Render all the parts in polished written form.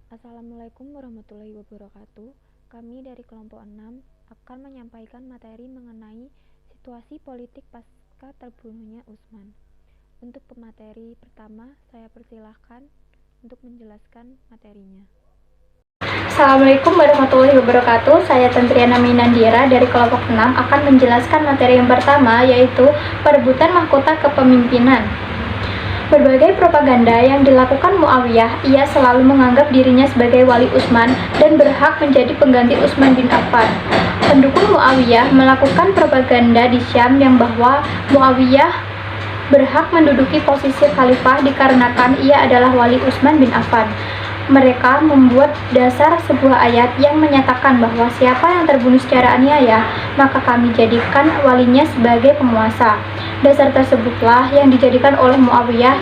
Assalamualaikum warahmatullahi wabarakatuh. Kami dari kelompok 6 akan menyampaikan materi mengenai situasi politik pasca terbunuhnya Usman. Untuk pemateri pertama, saya persilahkan untuk menjelaskan materinya. Assalamualaikum warahmatullahi wabarakatuh. Saya Tantriana Minandira dari kelompok 6 akan menjelaskan materi yang pertama, yaitu perebutan mahkota kepemimpinan. Berbagai propaganda yang dilakukan Muawiyah, ia selalu menganggap dirinya sebagai wali Utsman dan berhak menjadi pengganti Utsman bin Affan. Pendukung Muawiyah melakukan propaganda di Syam yang bahwa Muawiyah berhak menduduki posisi khalifah dikarenakan ia adalah wali Utsman bin Affan. Mereka membuat dasar sebuah ayat yang menyatakan bahwa siapa yang terbunuh secara aniaya, maka kami jadikan walinya sebagai penguasa. Dasar tersebutlah yang dijadikan oleh Muawiyah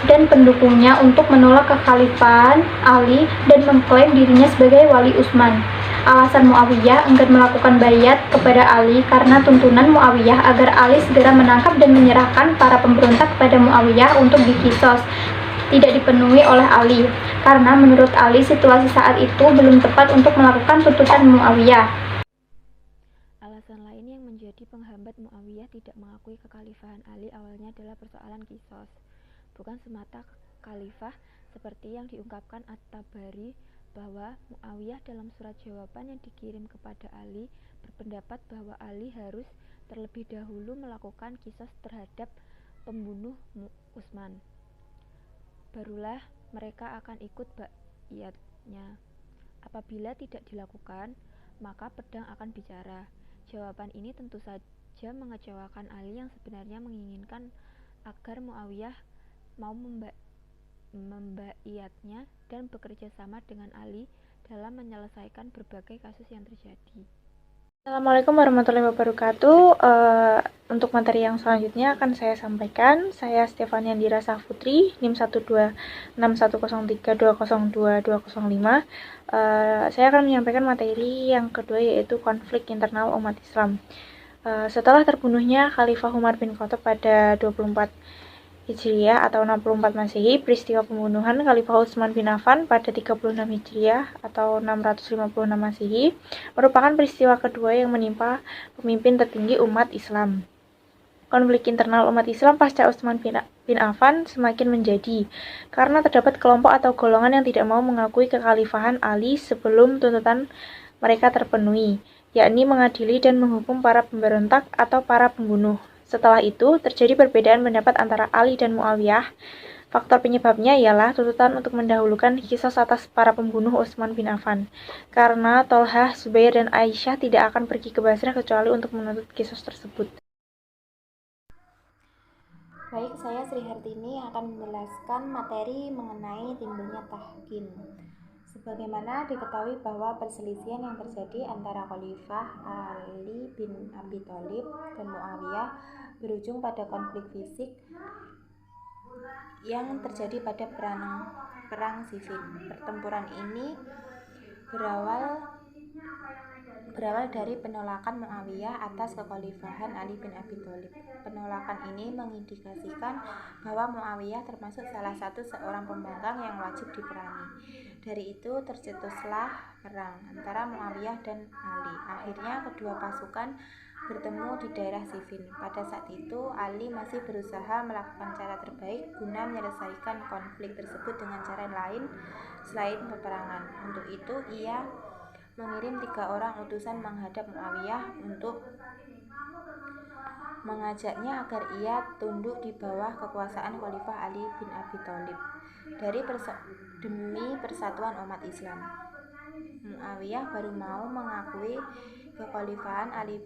dan pendukungnya untuk menolak kekhalifahan Ali dan mengklaim dirinya sebagai wali Utsman. Alasan Muawiyah enggan melakukan baiat kepada Ali karena tuntunan Muawiyah agar Ali segera menangkap dan menyerahkan para pemberontak kepada Muawiyah untuk dikisos tidak dipenuhi oleh Ali, karena menurut Ali situasi saat itu belum tepat untuk melakukan tuntutan Muawiyah. Alasan lain yang menjadi penghambat Muawiyah tidak mengakui kekhalifahan Ali awalnya adalah persoalan kisos, bukan semata khalifah seperti yang diungkapkan At-Tabari bahwa Muawiyah dalam surat jawaban yang dikirim kepada Ali berpendapat bahwa Ali harus terlebih dahulu melakukan kisos terhadap pembunuh Utsman. Barulah mereka akan ikut baiatnya. Apabila tidak dilakukan, maka pedang akan bicara. Jawaban ini tentu saja mengecewakan Ali yang sebenarnya menginginkan agar Muawiyah mau membaiatnya dan bekerja sama dengan Ali dalam menyelesaikan berbagai kasus yang terjadi. Assalamualaikum warahmatullahi wabarakatuh. Untuk materi yang selanjutnya akan saya sampaikan. Saya Stefania Andira Safutri, NIM 12610320225. Saya akan menyampaikan materi yang kedua, yaitu konflik internal umat Islam. Setelah terbunuhnya Khalifah Umar bin Khattab pada 24 Hijriah atau 64 Masehi, peristiwa pembunuhan Khalifah Utsman bin Affan pada 36 Hijriah atau 656 Masehi merupakan peristiwa kedua yang menimpa pemimpin tertinggi umat Islam. Konflik internal umat Islam pasca Utsman bin Affan semakin menjadi karena terdapat kelompok atau golongan yang tidak mau mengakui kekhalifahan Ali sebelum tuntutan mereka terpenuhi, yakni mengadili dan menghukum para pemberontak atau para pembunuh. Setelah itu, terjadi perbedaan pendapat antara Ali dan Muawiyah. Faktor penyebabnya ialah tuntutan untuk mendahulukan kisos atas para pembunuh Utsman bin Affan. Karena Tolhah, Zubair, dan Aisyah tidak akan pergi ke Basrah kecuali untuk menuntut kisos tersebut. Baik, saya Sri Hartini akan menjelaskan materi mengenai timbulnya tahkim. Sebagaimana diketahui bahwa perselisihan yang terjadi antara Khalifah Ali bin Abi Thalib dan Muawiyah berujung pada konflik fisik yang terjadi pada perang Siffin. Pertempuran ini berawal dari penolakan Muawiyah atas kekhalifahan Ali bin Abi Thalib. Penolakan ini mengindikasikan bahwa Muawiyah termasuk salah satu seorang pembangkang yang wajib diperangi. Dari itu tercetuslah perang antara Muawiyah dan Ali. Akhirnya kedua pasukan bertemu di daerah Siffin. Pada saat itu Ali masih berusaha melakukan cara terbaik guna menyelesaikan konflik tersebut dengan cara lain selain peperangan. Untuk itu ia mengirim 3 orang utusan menghadap Muawiyah untuk mengajaknya agar ia tunduk di bawah kekuasaan Khalifah Ali bin Abi Thalib demi persatuan umat Islam. Muawiyah baru mau mengakui kekhalifahan Ali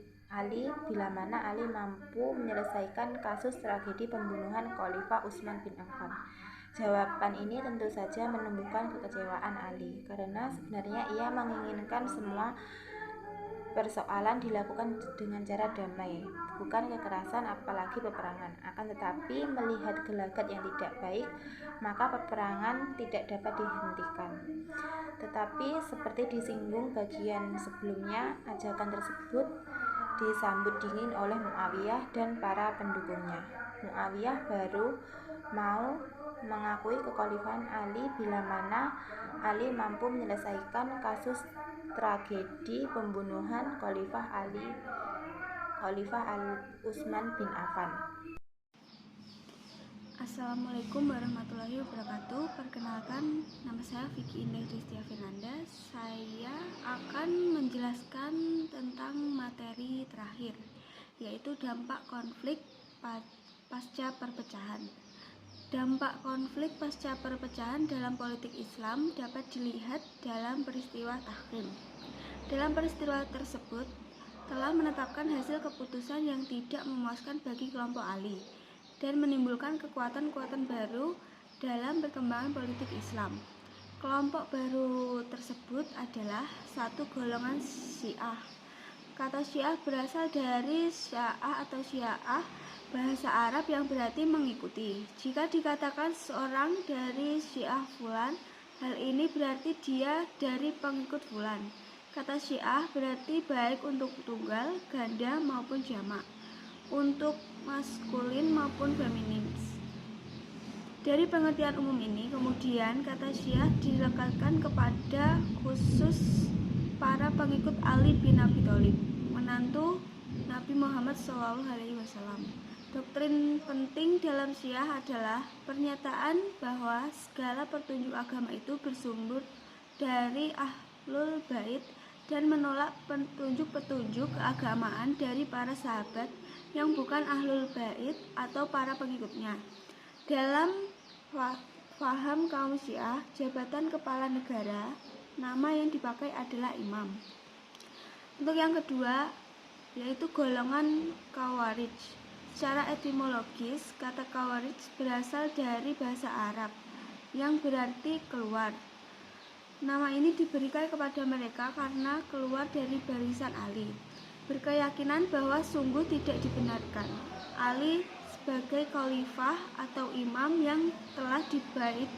bila mana Ali mampu menyelesaikan kasus tragedi pembunuhan Khalifah Utsman bin Affan. Jawaban ini tentu saja menumbuhkan kekecewaan Ali, karena sebenarnya ia menginginkan semua persoalan dilakukan dengan cara damai, bukan kekerasan apalagi peperangan. Akan tetapi melihat gelagat yang tidak baik, maka peperangan tidak dapat dihentikan. Tetapi seperti disinggung bagian sebelumnya, ajakan tersebut disambut dingin oleh Muawiyah dan para pendukungnya. Muawiyah baru mau mengakui kekhalifahan Ali bila mana Ali mampu menyelesaikan kasus tragedi pembunuhan Khalifah Utsman bin Affan. Assalamualaikum warahmatullahi wabarakatuh. Perkenalkan, nama saya Vicky Indah Riztia Fernanda. Saya akan menjelaskan tentang materi terakhir, yaitu dampak konflik pasca perpecahan. Dampak konflik pasca perpecahan dalam politik Islam dapat dilihat dalam peristiwa Tahrim. Dalam peristiwa tersebut telah menetapkan hasil keputusan yang tidak memuaskan bagi kelompok Ali dan menimbulkan kekuatan-kekuatan baru dalam perkembangan politik Islam. Kelompok baru tersebut adalah satu golongan Syiah. Kata Syiah berasal dari Sya'ah atau Syiah, bahasa Arab yang berarti mengikuti. Jika dikatakan seorang dari Syiah Fulan, hal ini berarti dia dari pengikut Fulan. Kata Syiah berarti baik untuk tunggal, ganda maupun jamak, untuk maskulin maupun feminim. Dari pengertian umum ini, kemudian kata Syiah dilekatkan kepada khusus para pengikut Ali bin Abi Thalib, menantu Nabi Muhammad SAW. Doktrin penting dalam Syiah adalah pernyataan bahwa segala petunjuk agama itu bersumber dari Ahlul Bait dan menolak petunjuk-petunjuk keagamaan dari para sahabat yang bukan Ahlul Bait atau para pengikutnya. Dalam paham kaum Syiah, jabatan kepala negara, nama yang dipakai adalah imam. Untuk yang kedua, yaitu golongan Khawarij. Secara etimologis, kata Khawarij berasal dari bahasa Arab yang berarti keluar. Nama ini diberikan kepada mereka karena keluar dari barisan Ali, berkeyakinan bahwa sungguh tidak dibenarkan Ali sebagai khalifah atau imam yang telah dibait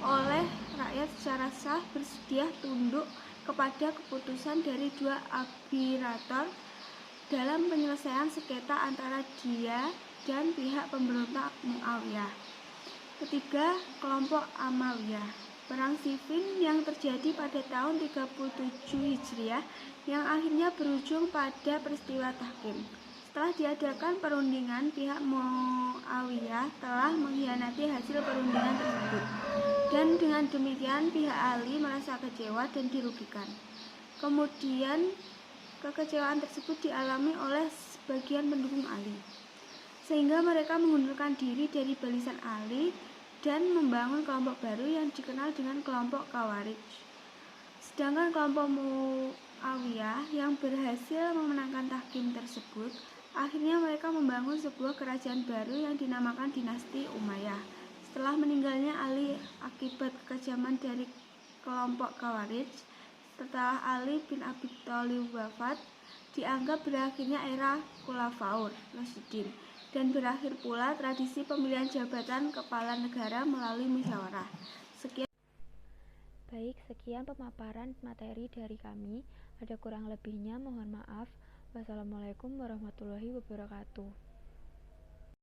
oleh rakyat secara sah bersedia tunduk kepada keputusan dari dua arbitrator dalam penyelesaian sengketa antara dia dan pihak pemberontak Muawiyah. Ketiga, kelompok Amawiyah. Perang Siffin yang terjadi pada tahun 37 Hijriah yang akhirnya berujung pada peristiwa Tahkim. Setelah diadakan perundingan, pihak Muawiyah telah mengkhianati hasil perundingan tersebut, dan dengan demikian pihak Ali merasa kecewa dan dirugikan. Kemudian kekecewaan tersebut dialami oleh sebagian pendukung Ali, sehingga mereka mengundurkan diri dari barisan Ali dan membangun kelompok baru yang dikenal dengan kelompok Khawarij. Sedangkan kelompok Muawiyah yang berhasil memenangkan Tahkim tersebut, akhirnya mereka membangun sebuah kerajaan baru yang dinamakan dinasti Umayyah. Setelah meninggalnya Ali akibat kekejaman dari kelompok Khawarij, setelah Ali bin Abi Thalib wafat, dianggap berakhirnya era Khulafaur Rasyidin, dan berakhir pula tradisi pemilihan jabatan kepala negara melalui musyawarah. Sekian pemaparan materi dari kami. Ada kurang lebihnya mohon maaf. Wassalamualaikum warahmatullahi wabarakatuh.